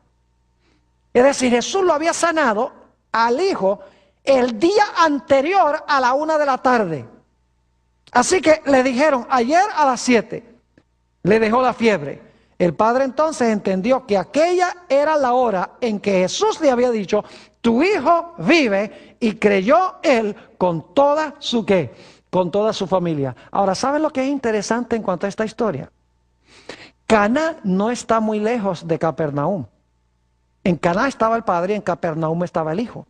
Es decir, Jesús lo había sanado al hijo el día anterior a la 1 de la tarde. Así que le dijeron ayer a las 7. Le dejó la fiebre. El padre entonces entendió que aquella era la hora en que Jesús le había dicho, tu hijo vive, y creyó él con toda su ¿qué? Con toda su familia. Ahora, ¿saben lo que es interesante en cuanto a esta historia? Caná no está muy lejos de Capernaum. En Caná estaba el padre y en Capernaum estaba el hijo.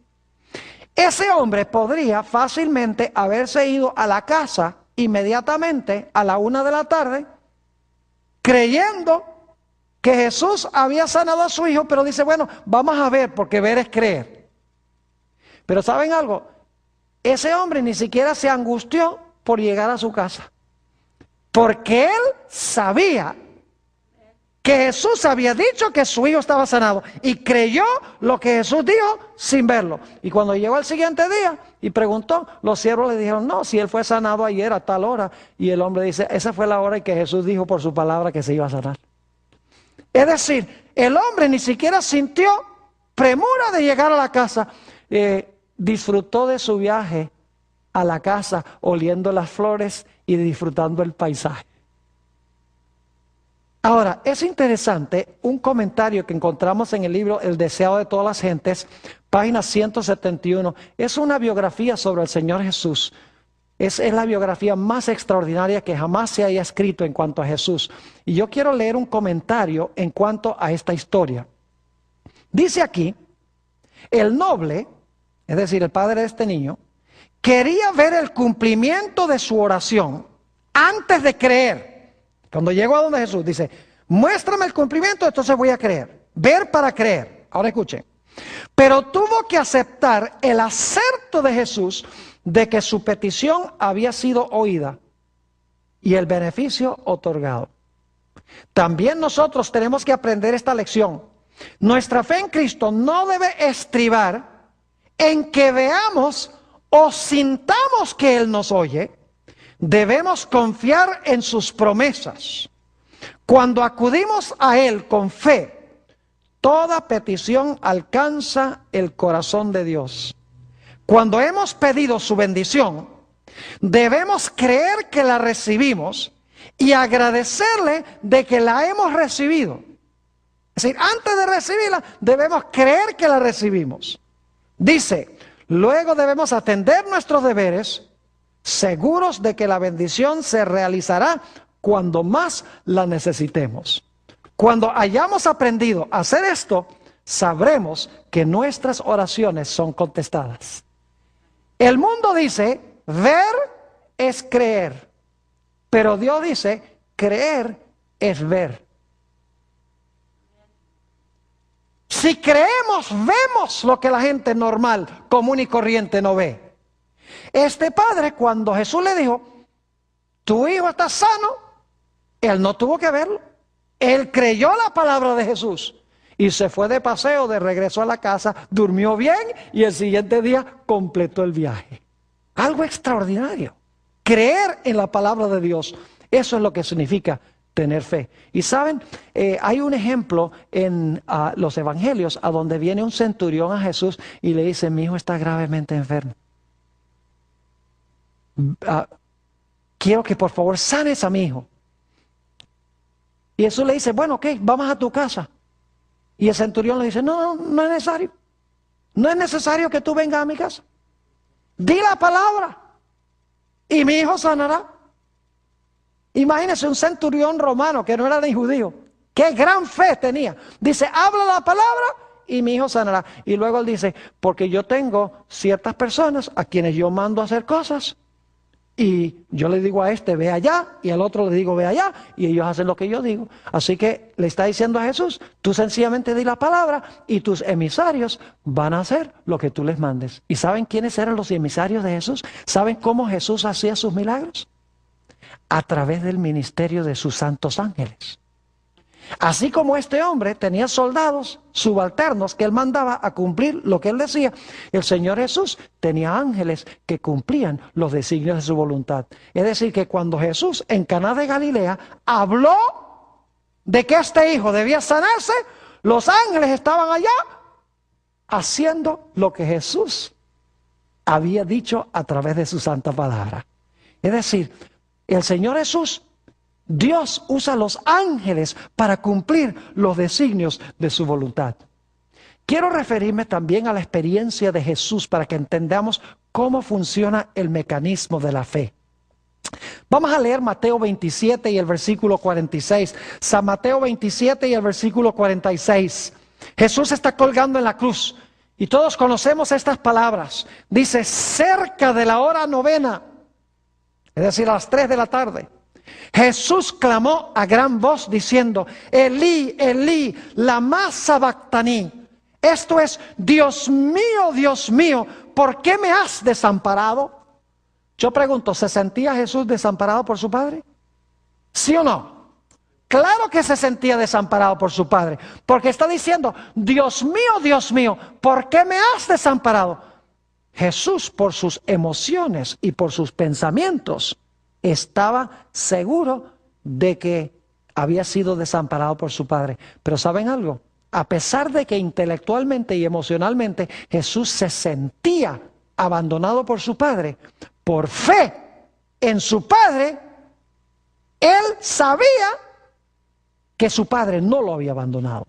Ese hombre podría fácilmente haberse ido a la casa inmediatamente a la 1 de la tarde creyendo que Jesús había sanado a su hijo, pero dice, bueno, vamos a ver, porque ver es creer. Pero ¿saben algo? Ese hombre ni siquiera se angustió por llegar a su casa, porque él sabía que Jesús había dicho que su hijo estaba sanado y creyó lo que Jesús dijo sin verlo. Y cuando llegó al siguiente día y preguntó, los siervos le dijeron, no, si él fue sanado ayer a tal hora. Y el hombre dice, esa fue la hora en que Jesús dijo por su palabra que se iba a sanar. Es decir, el hombre ni siquiera sintió premura de llegar a la casa. Disfrutó de su viaje a la casa, oliendo las flores y disfrutando el paisaje. Ahora, es interesante un comentario que encontramos en el libro El deseado de todas las gentes, página 171. Es una biografía sobre el Señor Jesús. Es la biografía más extraordinaria que jamás se haya escrito en cuanto a Jesús. Y yo quiero leer un comentario en cuanto a esta historia. Dice aquí, el noble, es decir, el padre de este niño, quería ver el cumplimiento de su oración antes de creer. Cuando llegó a donde Jesús, dice, muéstrame el cumplimiento, entonces voy a creer. Ver para creer. Ahora escuchen. Pero tuvo que aceptar el acerto de Jesús de que su petición había sido oída y el beneficio otorgado. También nosotros tenemos que aprender esta lección. Nuestra fe en Cristo no debe estribar en que veamos o sintamos que Él nos oye. Debemos confiar en sus promesas. Cuando acudimos a Él con fe, toda petición alcanza el corazón de Dios. Cuando hemos pedido su bendición, debemos creer que la recibimos y agradecerle de que la hemos recibido. Es decir, antes de recibirla, debemos creer que la recibimos. Dice, luego debemos atender nuestros deberes, seguros de que la bendición se realizará cuando más la necesitemos. Cuando hayamos aprendido a hacer esto, sabremos que nuestras oraciones son contestadas. El mundo dice, ver es creer, pero Dios dice, creer es ver. Si creemos, vemos lo que la gente normal, común y corriente no ve. Este padre, cuando Jesús le dijo, tu hijo está sano, él no tuvo que verlo. Él creyó la palabra de Jesús y se fue de paseo, de regreso a la casa, durmió bien y el siguiente día completó el viaje. Algo extraordinario. Creer en la palabra de Dios, eso es lo que significa tener fe. Y saben, hay un ejemplo en los evangelios a donde viene un centurión a Jesús y le dice, mi hijo está gravemente enfermo. Quiero que por favor sanes a mi hijo. Y Jesús le dice, bueno, ok, vamos a tu casa. Y el centurión le dice, no es necesario. No es necesario que tú vengas a mi casa. Di la palabra y mi hijo sanará. Imagínese un centurión romano que no era ni judío. Qué gran fe tenía. Dice, habla la palabra y mi hijo sanará. Y luego él dice, porque yo tengo ciertas personas a quienes yo mando a hacer cosas. Y yo le digo a este, ve allá, y al otro le digo, ve allá, y ellos hacen lo que yo digo. Así que le está diciendo a Jesús, tú sencillamente di la palabra, y tus emisarios van a hacer lo que tú les mandes. ¿Y saben quiénes eran los emisarios de Jesús? ¿Saben cómo Jesús hacía sus milagros? A través del ministerio de sus santos ángeles. Así como este hombre tenía soldados subalternos que él mandaba a cumplir lo que él decía, el Señor Jesús tenía ángeles que cumplían los designios de su voluntad. Es decir, que cuando Jesús en Caná de Galilea habló de que este hijo debía sanarse, los ángeles estaban allá haciendo lo que Jesús había dicho a través de su santa palabra. Es decir, el Señor Jesús, Dios usa los ángeles para cumplir los designios de su voluntad. Quiero referirme también a la experiencia de Jesús para que entendamos cómo funciona el mecanismo de la fe. Vamos a leer Mateo 27 y el versículo 46. San Mateo 27 y el versículo 46. Jesús está colgando en la cruz y todos conocemos estas palabras. Dice, cerca de la hora novena, es decir, a las 3 de la tarde. Jesús clamó a gran voz diciendo, Elí, Elí, lama sabactaní. Esto es, Dios mío, ¿por qué me has desamparado? Yo pregunto, ¿se sentía Jesús desamparado por su Padre? ¿Sí o no? Claro que se sentía desamparado por su Padre, porque está diciendo, Dios mío, ¿por qué me has desamparado? Jesús, por sus emociones y por sus pensamientos, estaba seguro de que había sido desamparado por su Padre. Pero ¿saben algo? A pesar de que intelectualmente y emocionalmente Jesús se sentía abandonado por su Padre, por fe en su Padre, él sabía que su Padre no lo había abandonado.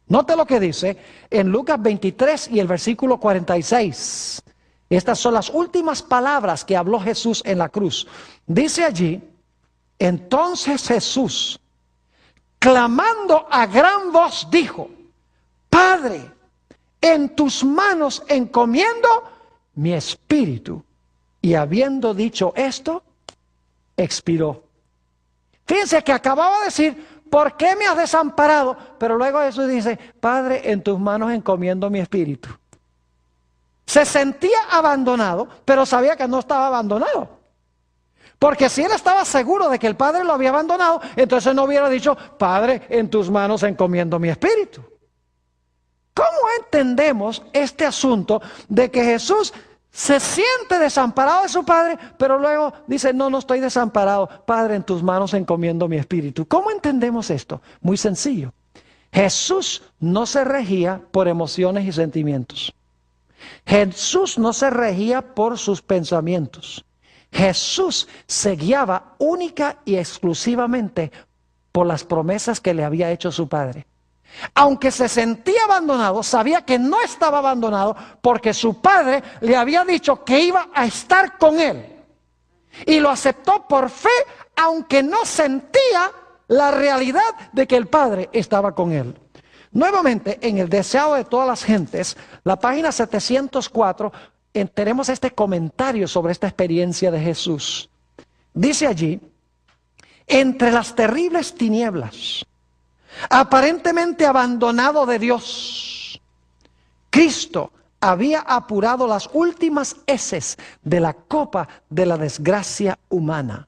Note lo que dice en Lucas 23 y el versículo 46. Estas son las últimas palabras que habló Jesús en la cruz. Dice allí, entonces Jesús, clamando a gran voz, dijo, Padre, en tus manos encomiendo mi espíritu. Y habiendo dicho esto, expiró. Fíjense que acababa de decir, ¿por qué me has desamparado? Pero luego Jesús dice, Padre, en tus manos encomiendo mi espíritu. Se sentía abandonado, pero sabía que no estaba abandonado. Porque si él estaba seguro de que el Padre lo había abandonado, entonces no hubiera dicho, Padre, en tus manos encomiendo mi espíritu. ¿Cómo entendemos este asunto de que Jesús se siente desamparado de su Padre, pero luego dice, no estoy desamparado, Padre, en tus manos encomiendo mi espíritu? ¿Cómo entendemos esto? Muy sencillo. Jesús no se regía por emociones y sentimientos. Jesús no se regía por sus pensamientos. Jesús se guiaba única y exclusivamente por las promesas que le había hecho su Padre. Aunque se sentía abandonado, sabía que no estaba abandonado porque su Padre le había dicho que iba a estar con él. Y lo aceptó por fe, aunque no sentía la realidad de que el Padre estaba con él. Nuevamente, en el deseado de todas las gentes, la página 704, tenemos este comentario sobre esta experiencia de Jesús. Dice allí, entre las terribles tinieblas, aparentemente abandonado de Dios, Cristo había apurado las últimas heces de la copa de la desgracia humana.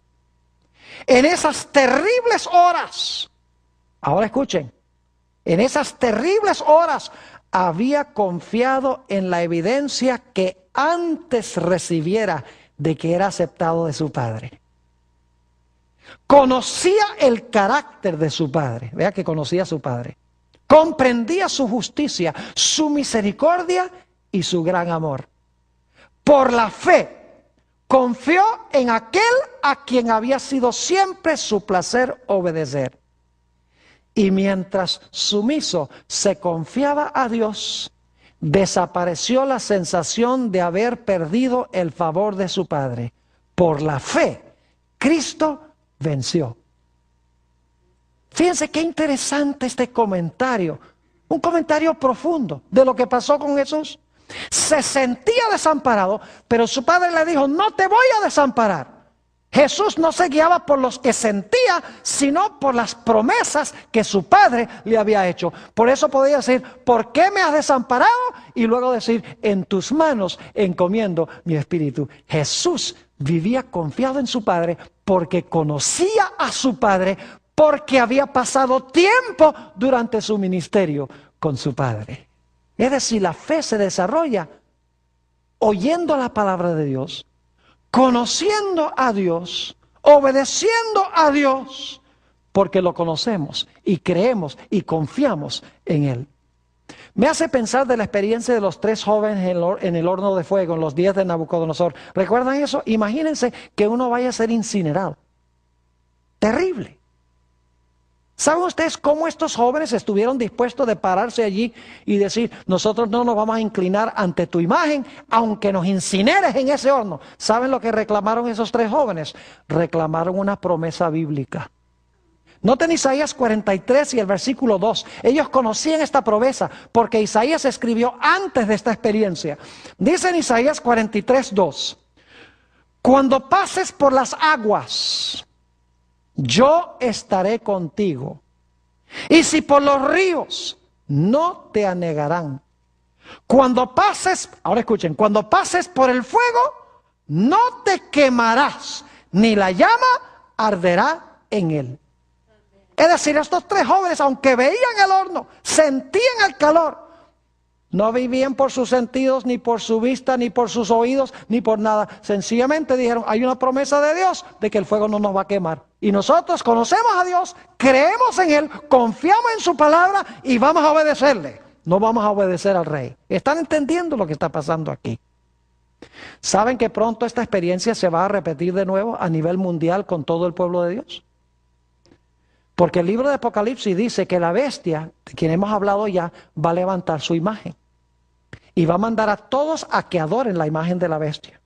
En esas terribles horas, ahora escuchen, en esas terribles horas había confiado en la evidencia que antes recibiera de que era aceptado de su Padre. Conocía el carácter de su Padre. Vea que conocía a su Padre. Comprendía su justicia, su misericordia y su gran amor. Por la fe, confió en aquel a quien había sido siempre su placer obedecer. Y mientras sumiso se confiaba a Dios, desapareció la sensación de haber perdido el favor de su Padre. Por la fe, Cristo venció. Fíjense qué interesante este comentario. Un comentario profundo de lo que pasó con Jesús. Se sentía desamparado, pero su Padre le dijo, no te voy a desamparar. Jesús no se guiaba por los que sentía, sino por las promesas que su Padre le había hecho. Por eso podía decir, ¿por qué me has desamparado? Y luego decir, en tus manos encomiendo mi espíritu. Jesús vivía confiado en su Padre porque conocía a su Padre, porque había pasado tiempo durante su ministerio con su Padre. Es decir, la fe se desarrolla oyendo la palabra de Dios, conociendo a Dios, obedeciendo a Dios, porque lo conocemos y creemos y confiamos en Él. Me hace pensar de la experiencia de los 3 jóvenes en el horno de fuego en los días de Nabucodonosor. ¿Recuerdan eso? Imagínense que uno vaya a ser incinerado. Terrible. ¿Saben ustedes cómo estos jóvenes estuvieron dispuestos de pararse allí y decir, nosotros no nos vamos a inclinar ante tu imagen, aunque nos incineres en ese horno? ¿Saben lo que reclamaron esos 3 jóvenes? Reclamaron una promesa bíblica. Noten Isaías 43 y el versículo 2. Ellos conocían esta promesa porque Isaías escribió antes de esta experiencia. Dice en Isaías 43, 2. Cuando pases por las aguas, yo estaré contigo. Y si por los ríos, no te anegarán. Cuando pases, ahora escuchen, cuando pases por el fuego, no te quemarás, ni la llama arderá en él. Es decir, estos tres jóvenes, aunque veían el horno, sentían el calor, no vivían por sus sentidos, ni por su vista, ni por sus oídos, ni por nada. Sencillamente dijeron, hay una promesa de Dios de que el fuego no nos va a quemar. Y nosotros conocemos a Dios, creemos en Él, confiamos en su palabra y vamos a obedecerle. No vamos a obedecer al rey. ¿Están entendiendo lo que está pasando aquí? ¿Saben que pronto esta experiencia se va a repetir de nuevo a nivel mundial con todo el pueblo de Dios? Porque el libro de Apocalipsis dice que la bestia, de quien hemos hablado ya, va a levantar su imagen. Y va a mandar a todos a que adoren la imagen de la bestia.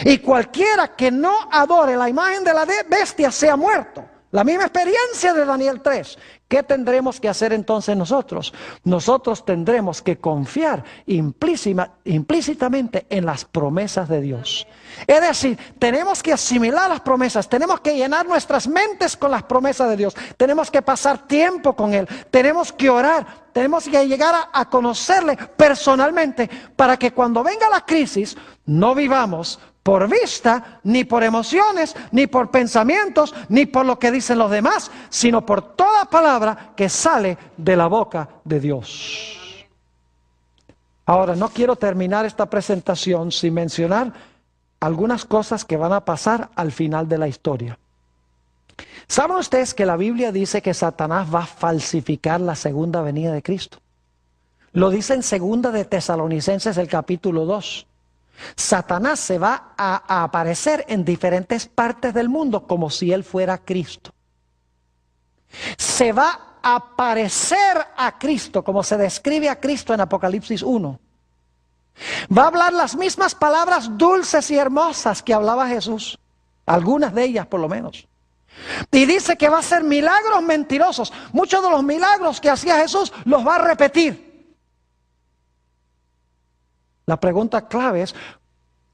Y cualquiera que no adore la imagen de la bestia sea muerto. La misma experiencia de Daniel 3. ¿Qué tendremos que hacer entonces nosotros? Nosotros tendremos que confiar implícitamente en las promesas de Dios. Es decir, tenemos que asimilar las promesas, tenemos que llenar nuestras mentes con las promesas de Dios, tenemos que pasar tiempo con Él, tenemos que orar, tenemos que llegar a conocerle personalmente para que cuando venga la crisis no vivamos por vista, ni por emociones, ni por pensamientos, ni por lo que dicen los demás, sino por toda palabra que sale de la boca de Dios. Ahora, no quiero terminar esta presentación sin mencionar algunas cosas que van a pasar al final de la historia. ¿Saben ustedes que la Biblia dice que Satanás va a falsificar la segunda venida de Cristo? Lo dice en 2 de Tesalonicenses, el capítulo 2. Satanás se va a aparecer en diferentes partes del mundo como si él fuera Cristo. Se va a parecer a Cristo como se describe a Cristo en Apocalipsis 1. Va a hablar las mismas palabras dulces y hermosas que hablaba Jesús, algunas de ellas por lo menos. Y dice que va a hacer milagros mentirosos. Muchos de los milagros que hacía Jesús los va a repetir. La pregunta clave es,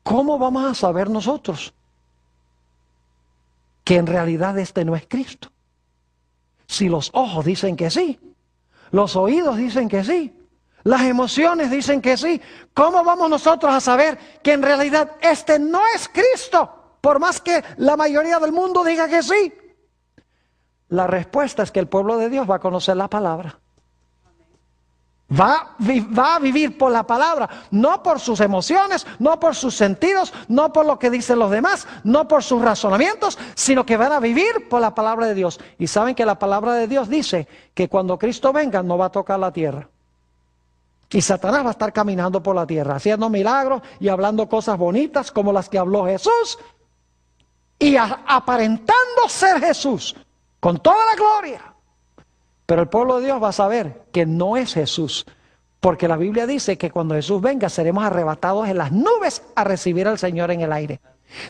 ¿cómo vamos a saber nosotros que en realidad este no es Cristo? Si los ojos dicen que sí, los oídos dicen que sí, las emociones dicen que sí, ¿cómo vamos nosotros a saber que en realidad este no es Cristo? Por más que la mayoría del mundo diga que sí. La respuesta es que el pueblo de Dios va a conocer la palabra. Va a vivir por la palabra, no por sus emociones, no por sus sentidos, no por lo que dicen los demás, no por sus razonamientos, sino que van a vivir por la palabra de Dios. Y saben que la palabra de Dios dice que cuando Cristo venga no va a tocar la tierra. Y Satanás va a estar caminando por la tierra, haciendo milagros y hablando cosas bonitas como las que habló Jesús y aparentando ser Jesús con toda la gloria. Pero el pueblo de Dios va a saber que no es Jesús, porque la Biblia dice que cuando Jesús venga seremos arrebatados en las nubes a recibir al Señor en el aire.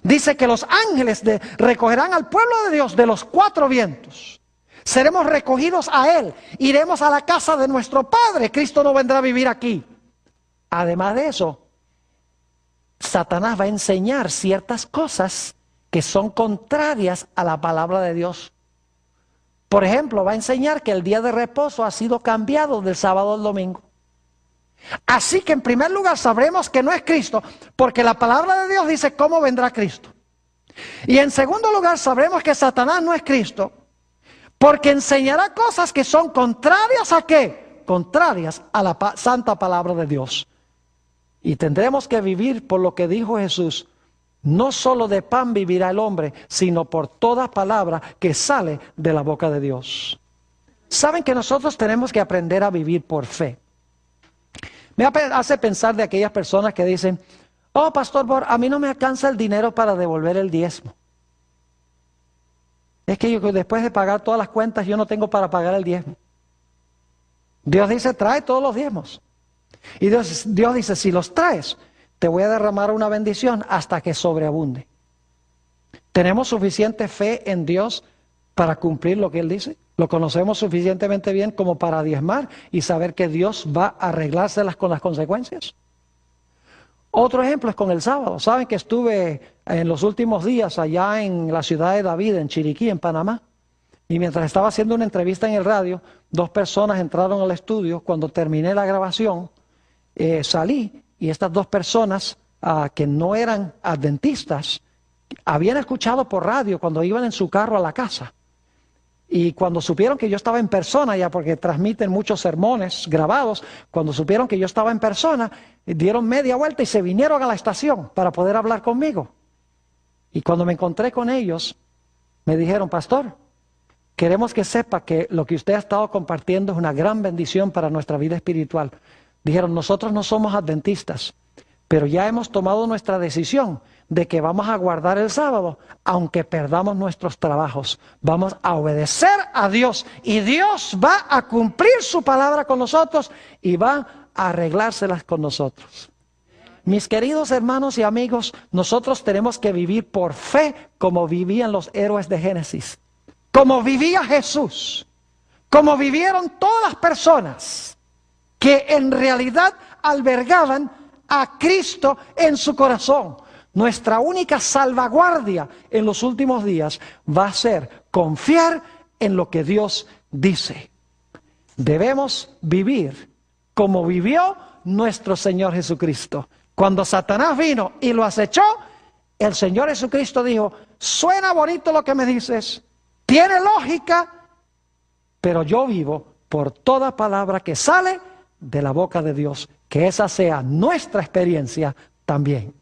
Dice que los ángeles recogerán al pueblo de Dios de los 4 vientos. Seremos recogidos a Él, iremos a la casa de nuestro Padre. Cristo no vendrá a vivir aquí. Además de eso, Satanás va a enseñar ciertas cosas que son contrarias a la palabra de Dios. Por ejemplo, va a enseñar que el día de reposo ha sido cambiado del sábado al domingo. Así que en primer lugar sabremos que no es Cristo, porque la palabra de Dios dice cómo vendrá Cristo. Y en segundo lugar sabremos que Satanás no es Cristo, porque enseñará cosas que son contrarias ¿a qué? Contrarias a la santa palabra de Dios. Y tendremos que vivir por lo que dijo Jesús. No solo de pan vivirá el hombre, sino por toda palabra que sale de la boca de Dios. Saben que nosotros tenemos que aprender a vivir por fe. Me hace pensar de aquellas personas que dicen, oh pastor Bor, a mí no me alcanza el dinero para devolver el diezmo. Es que yo después de pagar todas las cuentas yo no tengo para pagar el diezmo. Dios dice, trae todos los diezmos. Y Dios dice, si los traes, te voy a derramar una bendición hasta que sobreabunde. ¿Tenemos suficiente fe en Dios para cumplir lo que Él dice? ¿Lo conocemos suficientemente bien como para diezmar y saber que Dios va a arreglárselas con las consecuencias? Otro ejemplo es con el sábado. Saben que estuve en los últimos días allá en la ciudad de David, en Chiriquí, en Panamá. Y mientras estaba haciendo una entrevista en el radio, 2 personas entraron al estudio. Cuando terminé la grabación, salí y estas 2 personas que no eran adventistas, habían escuchado por radio cuando iban en su carro a la casa. Y cuando supieron que yo estaba en persona, ya porque transmiten muchos sermones grabados, cuando supieron que yo estaba en persona, dieron media vuelta y se vinieron a la estación para poder hablar conmigo. Y cuando me encontré con ellos, me dijeron: pastor, queremos que sepa que lo que usted ha estado compartiendo es una gran bendición para nuestra vida espiritual. Dijeron: nosotros no somos adventistas, pero ya hemos tomado nuestra decisión de que vamos a guardar el sábado, aunque perdamos nuestros trabajos. Vamos a obedecer a Dios y Dios va a cumplir su palabra con nosotros y va a arreglárselas con nosotros. Mis queridos hermanos y amigos, nosotros tenemos que vivir por fe como vivían los héroes de Génesis, como vivía Jesús, como vivieron todas las personas que en realidad albergaban a Cristo en su corazón. Nuestra única salvaguardia en los últimos días va a ser confiar en lo que Dios dice. Debemos vivir como vivió nuestro Señor Jesucristo. Cuando Satanás vino y lo acechó, el Señor Jesucristo dijo: suena bonito lo que me dices, tiene lógica, pero yo vivo por toda palabra que sale de la boca de Dios. Que esa sea nuestra experiencia también.